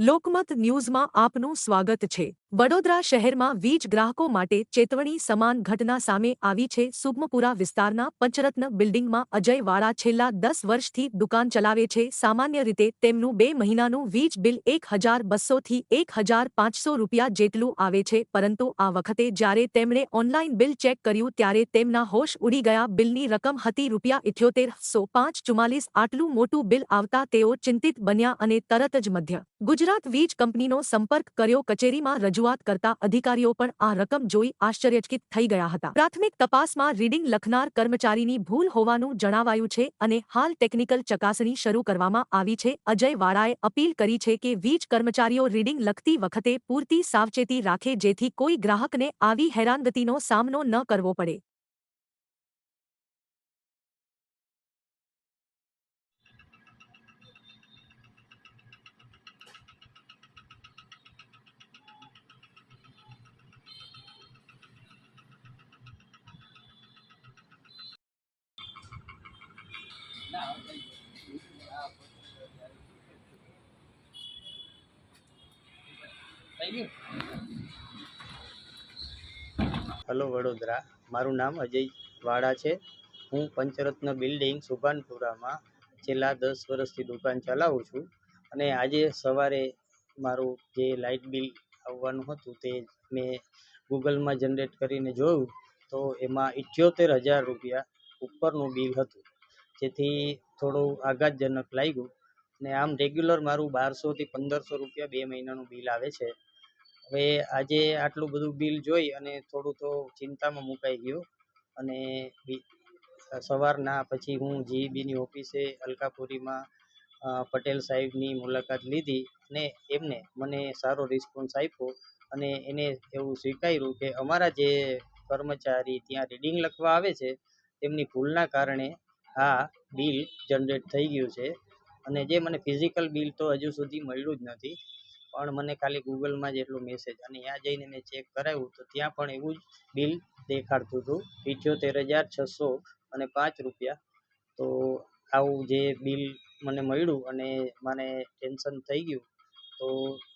લોકમત ન્યૂઝમાં આપનું સ્વાગત છે। વડોદરા શહેરમાં વીજ ગ્રાહકો માટે ચેતવણી સમાન ઘટના સામે આવી છે। સુગમપુરા વિસ્તારના પંચરત્ન બિલ્ડિંગમાં અજય વાળા છેલ્લા 10 વર્ષથી દુકાન ચલાવે છે। સામાન્ય રીતે તેમનું 2 મહિનાનું વીજ બિલ 1200 થી 1500 રૂપિયા જેટલું આવે છે, પરંતુ આ વખતે જ્યારે તેમણે ઓનલાઈન બિલ ચેક કર્યું ત્યારે તેમના હોશ ઉડી ગયા। બિલની રકમ હતી ₹7805.44। આટલું મોટું બિલ આવતા તેઓ ચિંતિત બન્યા અને તરત જ મધ્ય ગુજરાત વીજ કંપનીનો સંપર્ક કર્યો। કચેરીમાં રજૂઆત કરતા અધિકારીઓ પણ આ રકમ જોઈ આશ્ચર્યચકિત થઈ ગયા હતા। પ્રાથમિક તપાસમાં રીડિંગ લખનાર કર્મચારીની ભૂલ હોવાનું જણાવાયું છે અને હાલ ટેકનિકલ ચકાસણી શરૂ કરવામાં આવી છે। અજય વાળાએ અપીલ કરી છે કે વીજ કર્મચારીઓ રીડિંગ લખતી વખતે પૂરતી સાવચેતી રાખે, જેથી કોઈ ગ્રાહકને આવી હેરાનગતિનો સામનો ન કરવો પડે। હલો વડોદરા, મારું નામ અજય વાળા છે। હું પંચરત્ન બિલ્ડિંગ સુભાનપુરામાં છેલ્લા 10 વર્ષથી દુકાન ચલાવું છું અને આજે સવારે મારું જે લાઇટ બિલ આવવાનું હતું તે મેં ગૂગલમાં જનરેટ કરીને જોયું તો એમાં 78,000 રૂપિયા ઉપરનું બિલ હતું, જેથી થોડું આઘાતજનક લાગ્યું। અને આમ રેગ્યુલર મારું 1200 થી 1500 રૂપિયા 2 મહિનાનું બિલ આવે છે। હવે આજે આટલું બધું બિલ જોઈ અને થોડું તો ચિંતામાં મુકાઈ ગયો અને સવારના પછી હું જીઈબીની ઓફિસે અલકાપુરીમાં પટેલ સાહેબની મુલાકાત લીધી અને એમને મને સારો રિસ્પોન્સ આપ્યો અને એને એવું સ્વીકાર્યું કે અમારા જે કર્મચારી ત્યાં રીડિંગ લખવા આવે છે તેમની ભૂલના કારણે આ બિલ જનરેટ થઈ ગયું છે। અને જે મને ફિઝિકલ બિલ તો હજુ સુધી મળ્યું જ નથી, પણ મને ખાલી ગૂગલમાં જ એટલો મેસેજ, અને ત્યાં જઈને મેં ચેક કરાવ્યું તો ત્યાં પણ એવું જ બિલ દેખાડતું હતું, 78,605 રૂપિયા। તો આવું જે બિલ મને મળ્યું અને મને ટેન્શન થઈ ગયું। તો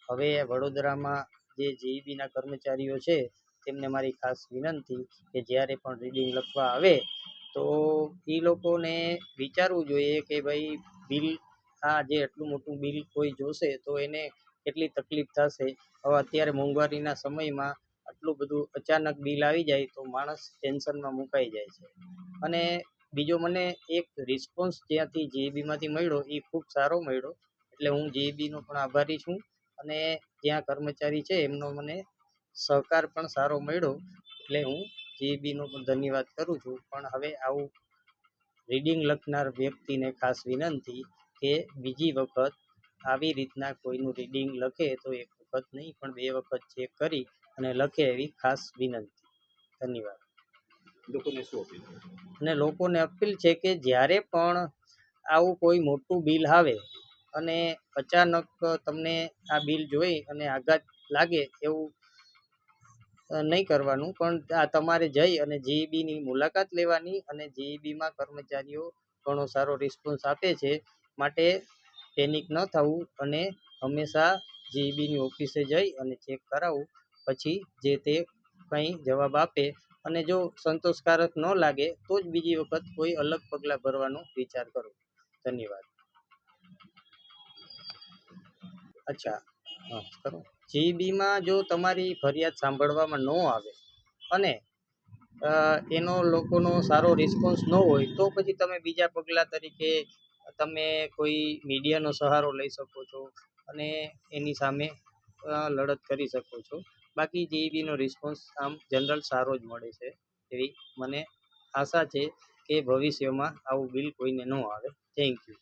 હવે વડોદરામાં જે જીઈબીના કર્મચારીઓ છે તેમને મારી ખાસ વિનંતી કે જ્યારે પણ રીડિંગ લખવા આવે તો એ લોકોને વિચારવું જોઈએ કે ભાઈ બિલ આ જે આટલું મોટું બિલ કોઈ જોશે તો એને કેટલી તકલીફ થશે। હવે અત્યારે મોંઘવારીના સમયમાં આટલું બધું અચાનક બિલ આવી જાય તો માણસ ટેન્શનમાં મુકાઈ જાય છે। અને બીજો મને એક રિસ્પોન્સ ત્યાંથી જીઈબીમાંથી મળ્યો એ ખૂબ સારો મળ્યો, એટલે હું જીઈબીનો પણ આભારી છું અને ત્યાં કર્મચારી છે એમનો મને સહકાર પણ સારો મળ્યો, એટલે હું જીઈબીનો પણ ધન્યવાદ કરું છું। પણ હવે આવું રીડિંગ લખનાર વ્યક્તિને ખાસ વિનંતી કે બીજી વખત આવી રીતના કોઈનું રીડિંગ લખે તો એક વખત નહીં પણ 2 વખત ચેક કરી અને લખે એવી ખાસ વિનંતી। ધન્યવાદ। અને લોકોને અપીલ છે કે જ્યારે પણ આવું કોઈ મોટું બિલ આવે અને અચાનક તમને આ બિલ જોઈ અને આઘાત લાગે એવું નહીં કરવાનું, પણ તમારે જઈ અને જીઈબીની મુલાકાત લેવાની અને જીઈબીમાં કર્મચારીઓ ઘણો સારો રિસ્પોન્સ આપે છે, માટે પેનિક ન થવું અને હંમેશા જીઈબીની ઓફિસે જઈ અને ચેક કરાવવું, પછી જે તે કંઈ જવાબ આપે અને જો સંતોષકારક ન લાગે તો જ બીજી વખત કોઈ અલગ પગલાં ભરવાનો વિચાર કરો। ધન્યવાદ। અચ્છા, હા કરો। જીઈબીમાં જો તમારી ફરિયાદ સાંભળવામાં ન આવે અને એનો લોકોનો સારો રિસ્પોન્સ ન હોય તો પછી તમે બીજા પગલાં તરીકે તમે કોઈ મીડિયાનો સહારો લઈ શકો છો અને એની સામે લડત કરી શકો છો। બાકી જીઈબીનો રિસ્પોન્સ આમ જનરલ સારો જ મળે છે એવી મને આશા છે કે ભવિષ્યમાં આવું બિલ કોઈને ન આવે। Thank you.